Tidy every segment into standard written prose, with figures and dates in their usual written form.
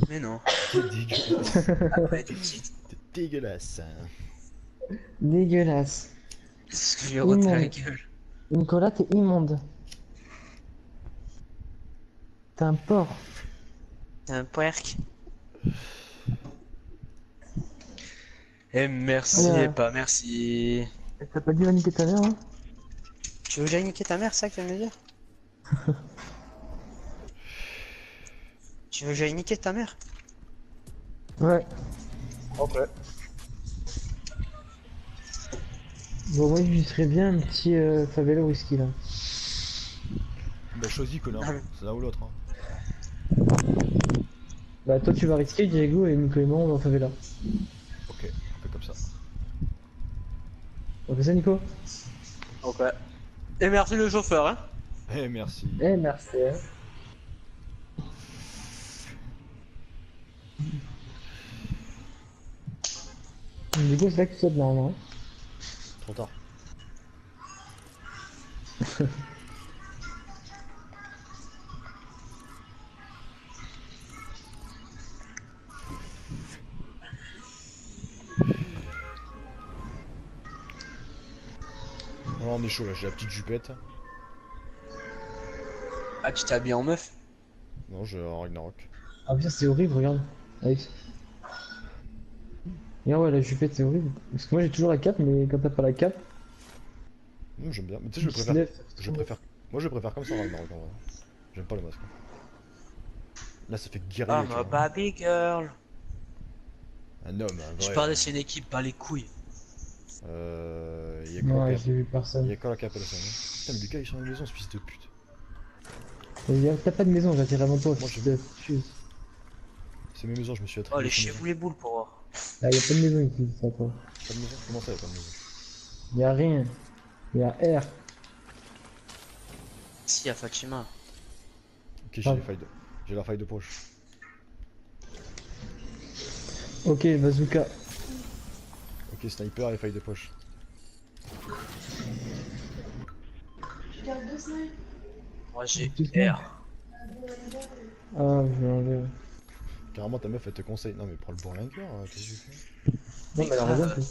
Mais non. T'es dégueulasse. Après du titre. T'es dégueulasse. Dégueulasse. C'est ce que je lui ai roté à la gueule. Nicolas, t'es immonde. T'es un porc. T'es un poerk. Et merci Ouais. et pas merci. T'as pas dit va niquer ta mère, hein? Tu veux que j'aille niquer ta mère, ça que tu viens de me dire? Tu veux que j'aille niquer ta mère? Ouais. Ok. Bon, moi, je serais bien un petit favela whisky, là. Bah choisis connard, Ah, c'est l'un ou l'autre. Hein. Bah, toi, tu vas risquer, Diego, et Nico et moi, on va en favela. Ok, on fait comme ça. On fait ça, Nico? Ok. Et merci le chauffeur, hein? Eh merci. Eh, merci, hein. Du coup, c'est là que tu sautes normalement. Trop tard. Voilà, on est chaud là, j'ai la petite jupette. Ah, tu t'es habillé en meuf? Non, j'ai un Ragnarok. Ah, putain, c'est horrible, regarde. Alex. Regarde, ouais, la jupette, c'est horrible. Parce que moi, j'ai toujours la cape, mais quand t'as pas la cape, J'aime bien. Mais tu sais, tu te lèves, je préfère. Moi, je préfère comme ça Ragnarok en vrai. J'aime pas le masque. Là, ça fait guerrier, Ah, tu ma vois. baby girl. Un homme, un Je vrai. parlais c'est une équipe, pas les couilles. Y'a que la Non, cape. j'ai vu personne. Y'a que la cape à la fin. Putain, mais Lucas, il est sur la maison, ce fils de pute. T'as pas de maison, j'ai attiré avant toi, Moi, fils je- de pute. C'est mes maisons, je me suis Oh, attribué. les chez vous les boules pour voir. Ah, y'a pas de maison ici, ça, quoi. Pas de maison? Comment ça, y'a pas de maison? Y'a rien. Y'a R. Si, à Fatima. Ok, Ah. j'ai la faille de poche. Ok, bazooka. Ok, sniper et faille de poche. Moi j'ai Tu sais. R. Ah, je vais enlever. Carrément, ta meuf, elle te conseille. Non, mais prends le bourlingueur, qu'est-ce que tu fais? Non, mais elle a raison, grave. quoi.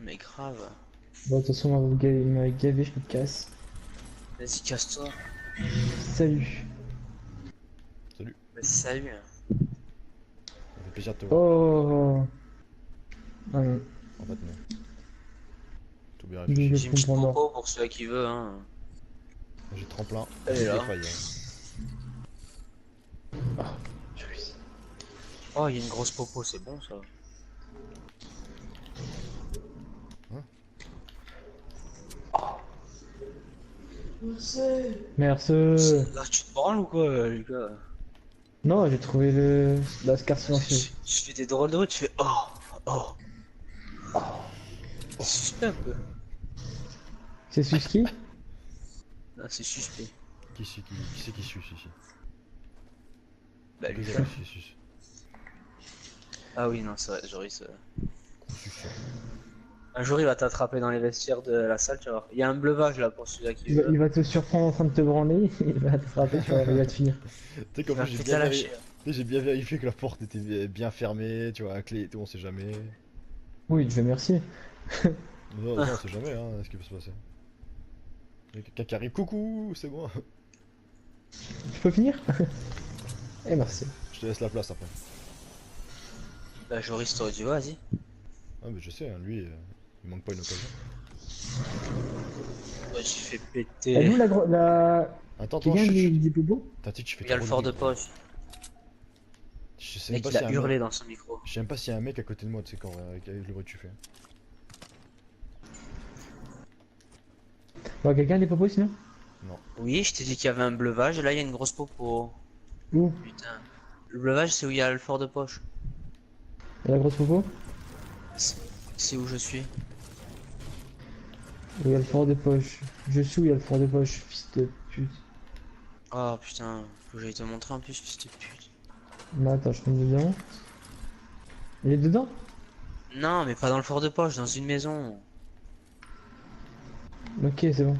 Mais grave. Bon, de toute façon, il m'a gavé, je me casse. Vas-y, casse-toi. Salut. Salut, Vas-y, salut. ça fait plaisir de te voir. Oh. Ah non, En fait, non. Tout bien je réfléchi. J'ai une petite comprends pas. popo pour celui qui veut, hein. J'ai tremplin. Elle est J'ai là. des failles. Hein. Je réussis. Oh, il y a une grosse popo, c'est bon ça. Merci. Là, tu te branles ou quoi, Lucas? Non, j'ai trouvé la scar silencieuse. Tu fais des drôles de bruit, tu fais oh, oh. C'est suspect un peu. C'est Suski? Là, c'est suspect. Qui c'est qui suce ici? Bah, Que Lucas. j'aime qui suce. Ah oui, non, c'est vrai, Joris. Qu'on suce. Un jour, il va t'attraper dans les vestiaires de la salle, tu vas voir. Il y a un bleuvage là pour celui-là qui Il veut. va te surprendre en train de te branler, il va te frapper, il va te finir. Tu sais qu'en Il va plus, peut-être la lâcher. j'ai bien vérifié que la porte était bien fermée, tu vois, à clé et tout, on sait jamais. Oui, je vais merci. Non, on sait jamais, hein, ce qui peut se passer. Il y a quelqu'un qui arrive, coucou, c'est moi. Je peux finir? Eh merci. Je te laisse la place après. Bah, Joris, t'aurais dit, vas-y. Ah, mais je sais, hein, lui, il manque pas une occasion. Ouais, j'ai fait Et péter. nous la... Attends, Quelqu'un dit Bobo? T'as dit, tu fais Il y a le trop fort de bruit. poche. Je sais Le même mec, pas il s'il y a a un hurlé mec. dans son micro. Je sais même pas s'il y a un mec à côté de moi, tu sais, quand avec le bruit que tu fais. Bon, quelqu'un a des popos sinon? Oui, je t'ai dit qu'il y avait un bleuvage, et là, il y a une grosse popo. Où? Putain. Le bleuvage, c'est où il y a le fort de poche. Et la grosse popo? C'est où je suis. Il y a le fort de poche. Je suis où il y a le fort de poche, fils de pute. Oh putain, faut que j'aille te montrer en plus, fils de pute. Bah attends, je tombe dedans. Il est dedans? Non, mais pas dans le fort de poche, dans une maison. Ok, c'est bon.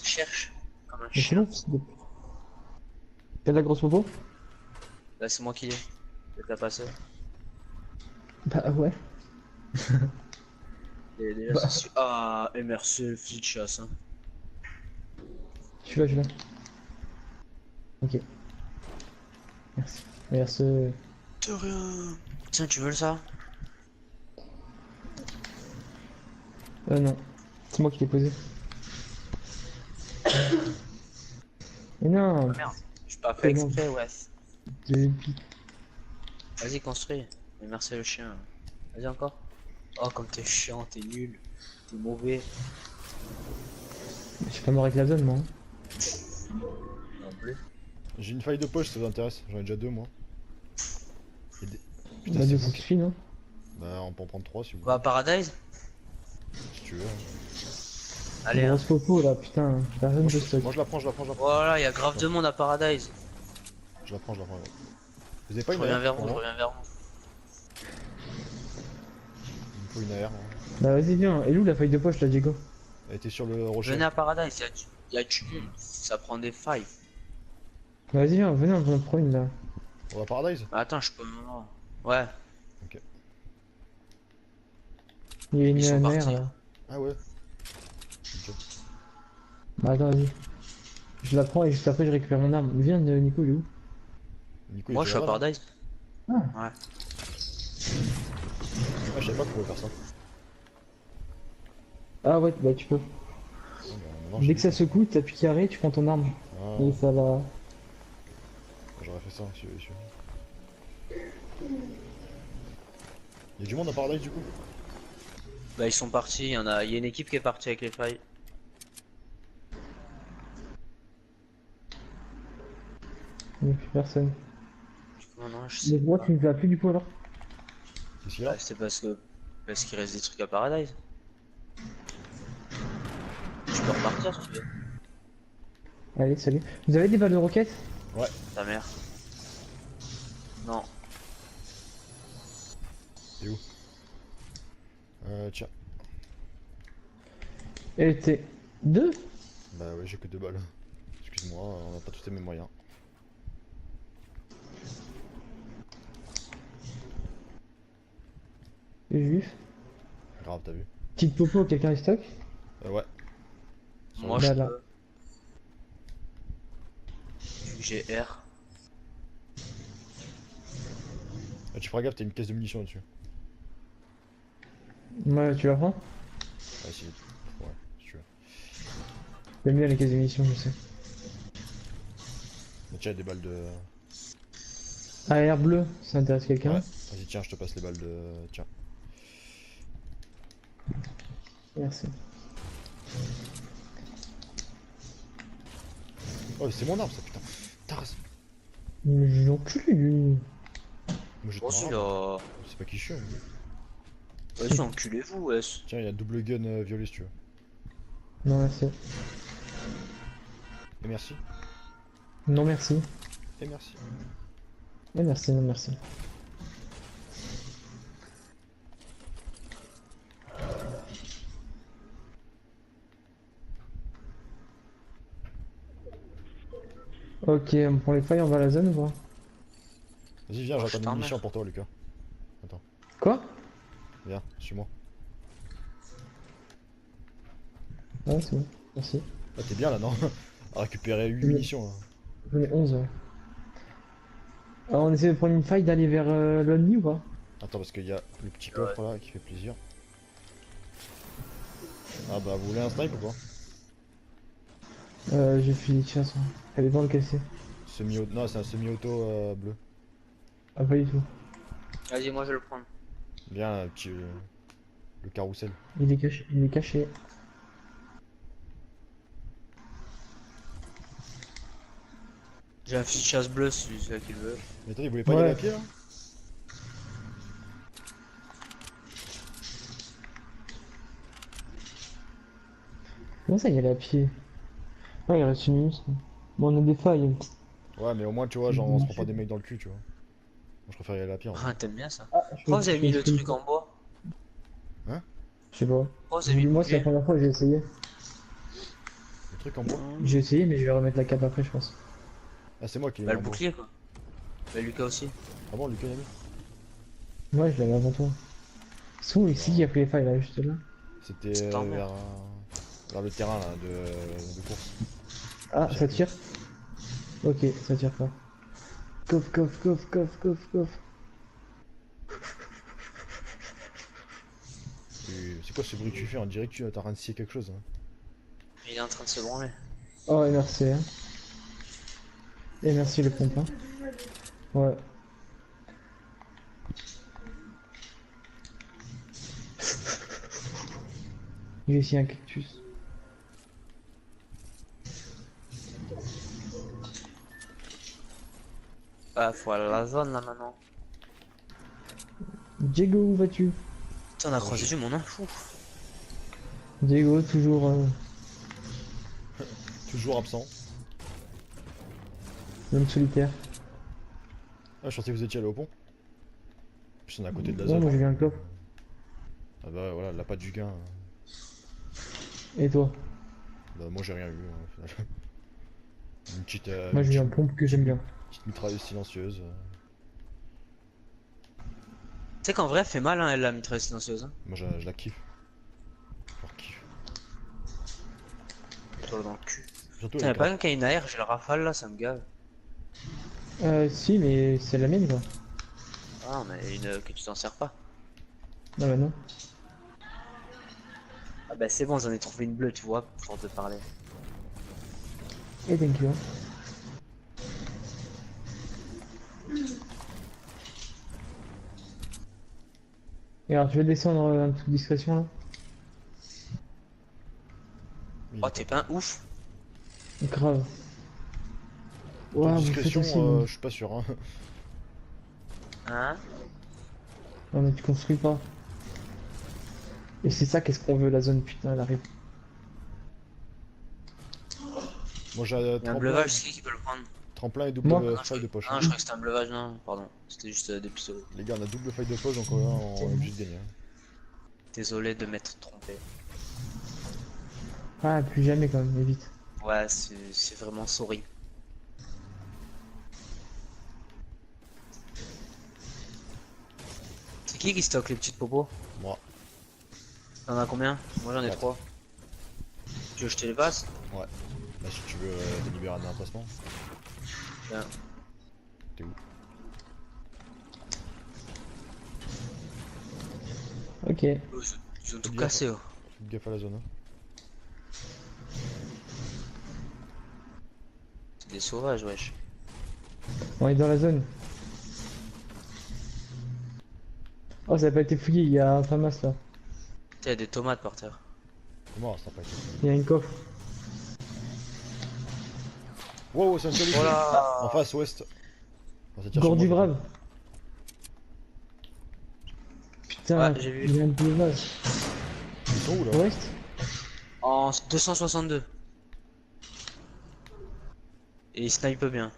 Cherche, comme un Mais c'est chien. bon, fils de pute. T'as de la grosse popo? Là, c'est moi qui l'ai. Je t'ai passé. Bah ouais. Et déjà, Bah, c'est ah, MRC, le fusil de chasse. Hein. je suis là. Ok, merci. Merci. De rien. Tiens, tu veux le ça? Non, c'est moi qui l'ai posé. Mais non, Ah merde. Je pas fait c'est bon. exprès, ouais. Je- Vas-y, construis. MRC, le chien. Vas-y, encore. Oh, comme t'es chiant, t'es nul. T'es mauvais. Je suis pas mort avec la zone, moi. Hein. Non plus. J'ai une faille de poche, ça vous intéresse. J'en ai déjà deux, moi. Et des- Putain, Bah, c'est deux, bon. ça suffit, non? Bah, on peut en prendre trois si vous On va à voulez. Paradise? Si tu veux. Hein. Allez, hein. Grosse popo, là, putain. Personne Moi, de je... stock. moi, je la prends, je la prends, je la prends. Voilà, il y a grave de monde à Paradise. Je la prends, je la prends. Ouais. Vous avez pas Je une reviens AR vers pour vous, je moi? reviens vers vous. Il me faut une AR. Hein. Bah, vas-y, viens. Et où la feuille de poche, là, Diego? Elle était sur le rocher. Venez à Paradise, y a du monde. Ça prend des failles. Bah, vas-y, viens, venez, on en prend une, là. On va à Paradise? Bah, attends, je peux. Ouais, Ok. Il y a ils sont une mer, partis. là. Ah ouais. Ok. Bah, attends, vas-y. Je la prends et juste après, je récupère mon arme. Viens, Nico, il est où? Nico, il Moi, était je suis à là-bas, là. Paradise. Ah, Ouais. Ah, je savais pas qu'on pouvait faire ça. ah ouais, bah, tu peux. Ah, bah, maintenant, j'ai Dès que vu ça qu'on- secoue, t'appuies carré, tu prends ton arme. Ah, Et ça va. j'aurais fait ça, si. Il y a du monde à Paradise du coup? Bah, ils sont partis. Il y a une équipe qui est partie avec les failles. Il n'y a plus personne. Non, non, je Mais sais moi, pas. tu me fais plus du coup alors? Qu'est-ce qu'il y a? Bah, c'est parce qu'il reste des trucs à Paradise. Tu peux repartir si tu veux. Allez, salut. Vous avez des balles de roquettes? Ouais. Ta mère. Non. T'es où? Tiens. Et t'es deux? Bah ouais, j'ai que deux balles. Excuse-moi, on a pas tous les mêmes moyens. Les juifs. Grave, t'as vu? Petite popo, quelqu'un est stock? Ouais. Sur Moi, le- je Bah, là. peux. Vu que j'ai R. Ah, tu feras gaffe, t'as une caisse de munitions là-dessus. Ouais, tu la prends? Ah, si. Ouais, si tu veux. J'aime bien les caisses d'émission, je sais. Mais tiens, des balles de. AR bleu, ça intéresse Ouais. quelqu'un? Vas-y, tiens, je te passe les balles de. Tiens. Merci. Oh, c'est mon arme ça, putain. Taras. Mais j'ai l'enculé lui. Moi, je te Bon, marre. celui-là. C'est pas qui je suis. Hein. Vas-y, enculez-vous, wesh. Tiens, il y a double gun violet si tu veux. Non merci. Et merci. Non merci. Et merci. Non merci, non merci. Ok, on prend les failles, on va à la zone ou pas? Vas-y, viens, Oh, j'ai je une t'emmerde. munition pour toi, Lucas. Attends, Quoi? viens, suis-moi. Ouais, c'est bon, merci. Ah, t'es bien là, non? À récupérer 8 Oui. munitions. Là. J'en ai 11, ouais. Alors on essaie de prendre une faille, d'aller vers l'Only ou pas? Attends, parce qu'il y a le petit coffre là qui fait plaisir. Ah bah, vous voulez un snipe ou quoi? J'ai fini, tiens, ça. Elle est dans le cassé. Semi-auto. Non, c'est un semi-auto bleu. Ah, pas du tout. Vas-y, moi je vais le prendre. Viens, petit. Le carrousel. Il est caché, il est caché. J'ai un fusil de chasse bleu, si c'est celui qui le veut. Mais attendez, vous voulez pas y Ouais. aller à pied là? Comment ça, il y a à pied? Ouais, il reste une minute. Bon, on a des failles. Ouais, mais au moins, tu vois, genre, on se prend pas des mecs dans le cul, tu vois. Moi, je préfère y aller à pied, en vrai. Ah, t'aimes bien ça. Ah, Pourquoi vous avez mis le construis une truc en bois? Hein? Je sais pas. Pourquoi vous avez mis le Moi, c'est la bouclier? première fois que j'ai essayé. Le truc en bois? J'ai Hmm. essayé, mais je vais remettre la cape après, je pense. Ah, c'est moi qui l'ai Bah mis le en bois. bouclier quoi. Bah Lucas aussi. Ah bon, Lucas, il a mis? Moi, je l'avais avant toi. C'est où ici Non. qui a pris les failles là, juste là? C'était C'est en vers, mer. vers le terrain, là, de course. Ah, ça Circuit. tire? Ok, ça tire pas. Coffre, coffre, coffre, coffre, coffre, coffre. C'est quoi ce bruit que tu fais? On dirait que tu t'es en train de scier quelque chose, hein. Il est en train de se branler. Oh, et merci, hein. Et merci le pompe, hein. Ouais. J'ai aussi un cactus. Ah faut aller à la zone là maintenant. Diego, où vas-tu? Putain on a Bon, croisé du monde hein. Fou. Diego, toujours toujours absent. l'homme solitaire. Ah, je pensais que vous étiez allé au pont. En plus, on est à côté de la Non, zone. moi j'ai vu un coffre. Ah bah voilà, la patte du gain. Et toi? Bah, moi, j'ai rien eu, hein, au final. Une petite, Moi une j'ai vu un petite, pompe que j'aime bien. petite mitrailleuse silencieuse. Tu sais qu'en vrai elle fait mal hein, elle la mitrailleuse silencieuse hein. Moi, je la kiffe. Je la kiffe. Toi dans le cul. Surtout, Putain elle y'a est pas grave. un qui a une AR, j'ai le rafale là, ça me gave. Si, mais c'est la mienne quoi. Ah mais une que tu t'en sers pas. Non, bah non. Ah bah c'est bon j'en ai trouvé une bleue tu vois, pour te parler. Et thank you. Hein. Et alors, je vais descendre un truc discrétion là. Il Oh est t'es pas- pas un ouf. Grave. Autant Waouh, vous faites discrétion, aussi, bon. je suis pas sûr, hein. Hein? Non, mais tu construis pas. Et c'est ça, qu'est-ce qu'on veut, la zone, putain, elle arrive. Moi, j'ai Y'a un bleuvage, c'est qui peut le prendre? tremplin et Moi double Ah, faille de poche, non hein. je crois que c'était un bleuvage, non, pardon. C'était juste des pistolets. Les gars, on a double faille de poche, donc on est obligé de gagner, hein. Désolé de m'être trompé. Ah, plus jamais quand même, mais vite. Ouais, c'est vraiment sorry. C'est qui stocke les petites popos? Moi, T'en as combien? Moi j'en ai Quatre. 3. Tu veux que je te les passe? ouais. Là, si tu veux délibérer un emplacement, Tiens. t'es où? Ok. Oh, ils ont tout Faites cassé. Oh. Faites gaffe à la zone, hein. C'est des sauvages, wesh. On est dans la zone. Oh, ça n'a pas été fouillé, il y a un Famas là. Putain, y'a des tomates par terre. Comment ça n'a pas été? Il y a une coffre. Wow, c'est un seul Voilà. en face, ouest. Oh, ça tire Gore sur du moi, brave. Putain, Ouais, j'ai vu. il y a un bleuvage. Ils sont où là? Ouest? En 262. Et il snipe bien.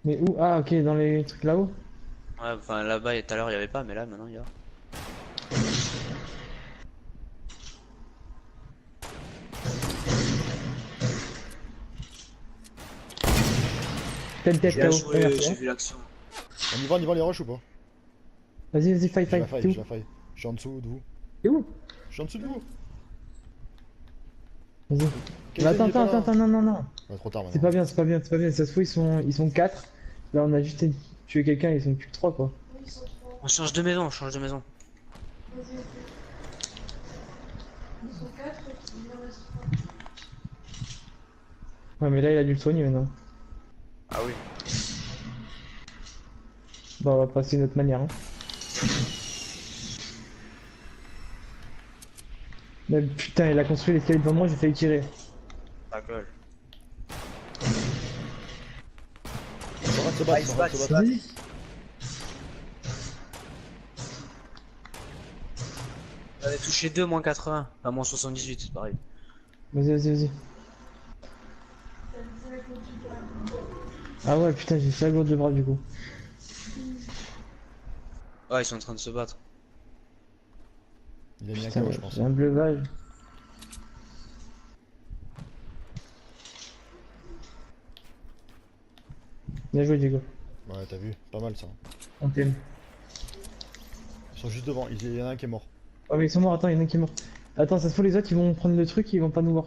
Mais où? Ah, ok, dans les trucs là-haut. Ouais, enfin là-bas, tout à l'heure il y avait pas, mais là maintenant il y a. Tête tête Bien là-haut. joué, Regarde, j'ai hein. vu l'action. On y va les rushs ou pas? Vas-y, vas-y, fight, J'ai la fight. faille, T'es j'ai où? la faille. Je suis en dessous de vous. T'es où? Je suis en dessous de vous. Vas-y. Quel Mais attends, il est pas attends, là. attends, non, non, non. Ouais, trop tard C'est maintenant. pas bien, c'est pas bien, c'est pas bien. Ça se trouve, ils sont 4. Là, on a juste tué quelqu'un, ils sont plus que 3 quoi. On change de maison, on change de maison. Ouais, mais là, il a dû le soigner maintenant. Ah oui. Bah, on va passer d'une autre manière. Hein. Mais putain, il a construit l'escalier devant moi, j'ai failli tirer. Ta gueule. Ils sont en train de se battre, ils sont en train de se battre. Vas-y. J'avais touché 2 moins 80. Enfin, moins 78, c'est pareil. Vas-y, vas-y, vas-y. Ah ouais, putain, j'ai 5 jours de bras du coup. Ouais, ils sont en train de se battre. Il a mis un Putain, KO, je pense. j'ai un bleuvage. Bien joué, Diego. Ouais, t'as vu, pas mal ça. On t'aime. Ils sont juste devant, il y en a un qui est mort. Oh, mais ils sont morts, attends, il y en a qui est mort. Attends, ça se fout, les autres, ils vont prendre le truc, ils vont pas nous voir.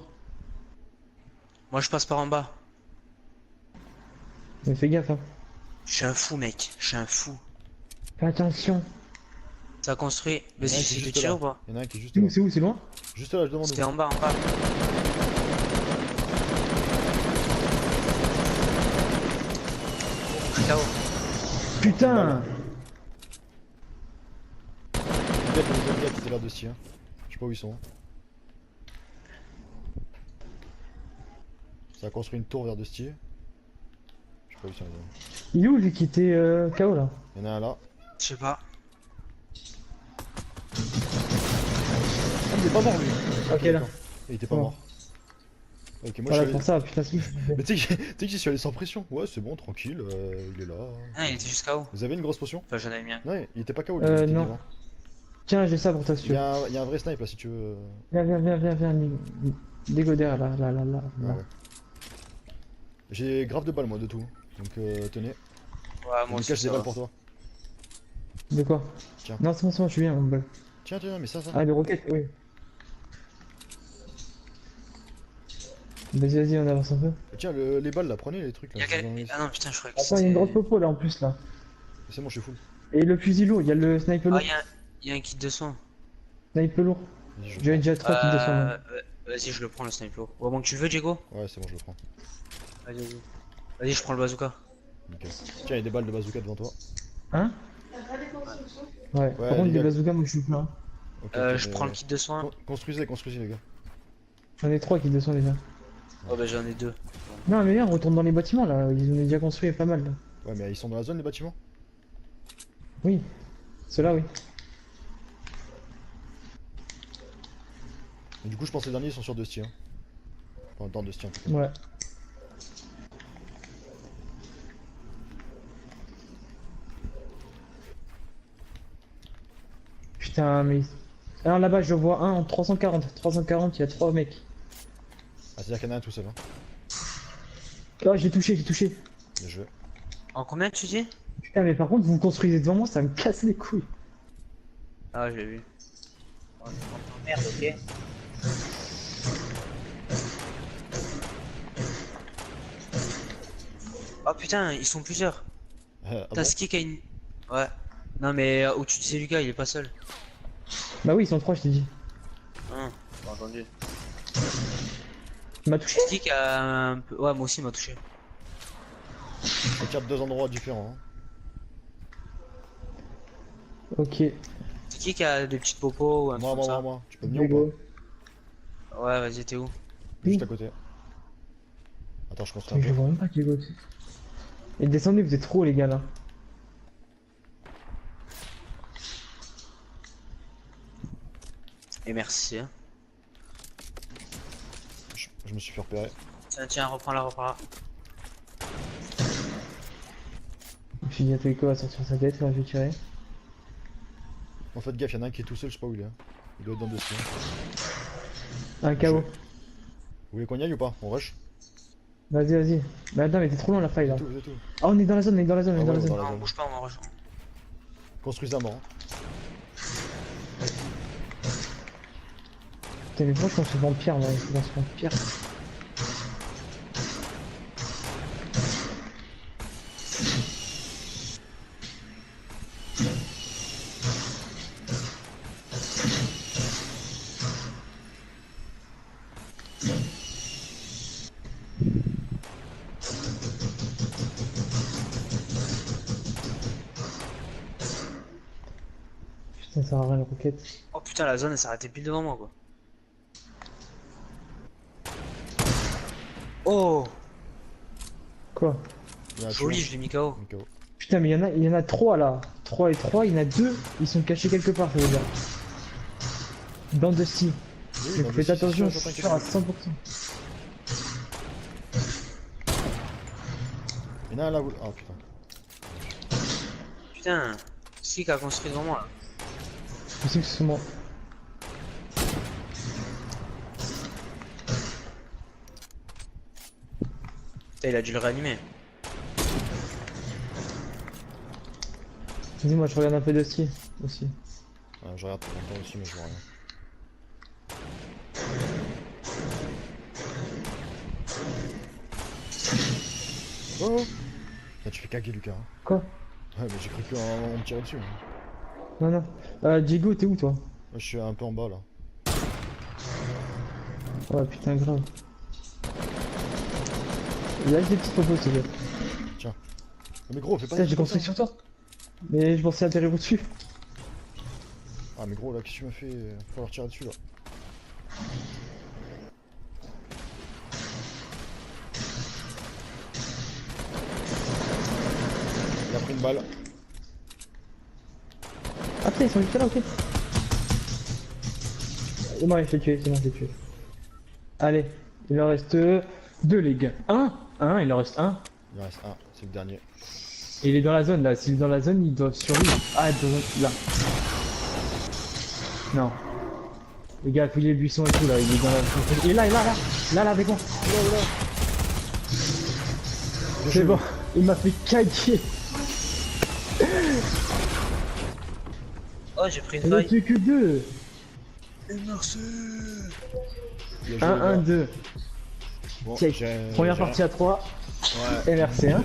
Moi, je passe par en bas. Mais fais gaffe, hein. Je suis un fou, mec. Je suis un fou. Fais attention. Ça a construit. Vas-y, Il y en a un qui est j'essaie de juste tirer là. ou pas? Il y en a un qui est juste C'est là. où, c'est où, c'est loin? Juste là, je demande. C'était en bas, en bas. KO. Putain! Les autres gars qui étaient là dessus, hein. Je sais pas où ils sont. Ça a construit une tour vers Dusty. Je sais pas où ils sont les autres. Il est où lui qui était KO là? Il y en a un là. Je sais pas. Ah, il est pas mort lui. Ok, là. d'accord. Il était pas Bon. mort. Ok, moi Voilà je suis pour ça, putain, c'est ouf. allé... Mais tu sais que j'y suis allé sans pression. Ouais, c'est bon, tranquille, il est là. Ah, il était juste KO. Vous avez une grosse potion? Enfin, j'en avais mis un. Non, il était pas KO lui, il était non. vivant. Tiens, j'ai ça pour toi si Il tu y, veux. a un, il y a un vrai snipe là si tu veux. Viens, Dégo derrière, là. Ah là. ouais. J'ai grave de balles moi de tout. Donc tenez. Ouais, moi Lucas, aussi, j'ai ça des balles va. pour toi. De quoi? Tiens. Non, c'est bon, je suis bien, mon bol. Tiens, mais ça. Ah, de roquettes, oui. Vas-y, on avance un peu. Tiens, les balles là, prenez les trucs là. Il y a je vous en quel... mets. Ah non, putain, je croyais que Attends, il y a une grosse popo là en plus là. C'est bon, je suis full. Et le fusil lourd, il y a le sniper lourd. Ah, il y a un kit de soin. Sniper lourd. Vas-y, je le J'ai déjà 3 kills de soin. même. Vas-y, je le prends le sniper. Ou avant que tu le veux, Diego? prends. Ouais, c'est bon, je le prends. Vas-y. Vas-y, je prends le bazooka. Nickel. Tiens, il y a des balles de bazooka devant toi. Hein? Ouais, par contre, les des gars. bazookas, moi je suis plein. Ok, Je prends le kit de soin. Construisez les gars. J'en ai 3 kills de soin déjà. Oh, bah, j'en ai 2. Non, mais viens, on retourne dans les bâtiments là. Ils ont déjà construit pas mal là. Ouais, mais ils sont dans la zone les bâtiments. Oui, ceux-là, oui. Et du coup, je pense que les derniers ils sont sur Dusty. Hein. Enfin, dans Dusty en tout cas. Ouais. Putain, mais. Alors là-bas, je vois un en 340. 340, il y a 3 mecs. Ah, c'est-à-dire qu'il y en a un tout seul. Hein. Oh, j'ai touché. Bien joué. En combien tu dis? Putain, mais par contre, vous construisez devant moi, ça me casse les couilles. Ah, je l'ai vu. Oh, merde, ok. Oh putain, ils sont plusieurs. Ah T'as bon Ski qui a une. Ouais. Non, mais au-dessus de c'est Lucas, il est pas seul. Bah oui, ils sont 3, je t'ai dit. Hein, j'ai entendu. Il m'a touché? Ski qui a un peu. Ouais, moi aussi, il m'a touché. Ça tire de deux endroits différents. Hein. Ok. Ski qui a des petites popos ou un truc comme ça. Moi. Tu peux venir ou Diego. Ouais, vas-y, t'es où? pas? Juste à côté. Attends, je construis Mais un je peu. vois même pas Diego aussi. Et descendez, vous êtes trop les gars là. Et merci. Hein. Je me suis fait repérer. Tiens, reprends-la. Je me suis dit à Toiko à sortir sa tête quand je vais tirer. En fait, gaffe, y'en a un qui est tout seul, je sais pas où il est. Hein. Il doit être dans Dusty. Hein. Un KO. Vous voulez qu'on y aille ou pas? On rush? Vas-y. Mais attends, mais t'es trop loin la faille là. C'est tout. Ah, on est dans la zone, on est dans la zone. Ah ouais, la on est zone. dans la Non, on zone. bouge pas, on rejoint. Construisez un mort. Hein. Putain, mais pourquoi je pense que vampire là? Je pense vampire. Putain, ça sert à rien la roquette. Oh putain, la zone elle s'est arrêtée pile devant moi quoi. Oh, Quoi? Il y a un joli, tueur. je l'ai mis KO. Un KO. Putain, mais il y en a 3 là. 3 et 3, il y en a 2. Ils sont cachés quelque part, ça veut dire. Dans Dusty. Oui, Donc dans faites Dusty, attention, c'est je sûr, suis sûr à t'inquiète. 100%. Il y en a un là où. Oh putain. Putain, c'est qui a construit devant moi là? Je sais que c'est moi. Putain, il a dû le réanimer. Vas-y, moi je regarde un peu de ski aussi. Je regarde pour longtemps aussi, mais je vois rien. Oh! Là, tu fais caguer, Lucas. Hein. Quoi? Ouais, mais j'ai cru qu'on me tirait dessus. Hein. Non, non. Diego, t'es où toi? Moi, je suis un peu en bas là. Ouais, putain, grave. Lâche des petites propos, s'il te plaît. Tiens. Mais gros, fais pas. Putain, j'ai construit sur toi. Mais je pensais atterrir au-dessus. Ah, mais gros, là, qu'est-ce que tu m'as fait? Faut leur tirer dessus là. Il a pris une balle. Ah, putain, ils sont juste là, ok. C'est bon, il fait tuer, c'est bon, il fait tuer. Allez, il en reste deux, les gars. Il en reste un. Il en reste un, c'est le dernier. Et il est dans la zone là, s'il est dans la zone, ils doivent survivre. Ah, là. Non. Les gars, fouillez le buisson et tout là, il est dans la zone. Il est là, là, avec moi. C'est bon, il m'a fait caguer. Oh, j'ai pris une Il ne faille. fait que deux. Et merci. 1, 1, 2. Bon, Check. Première partie à 3. Ouais. MRC 1.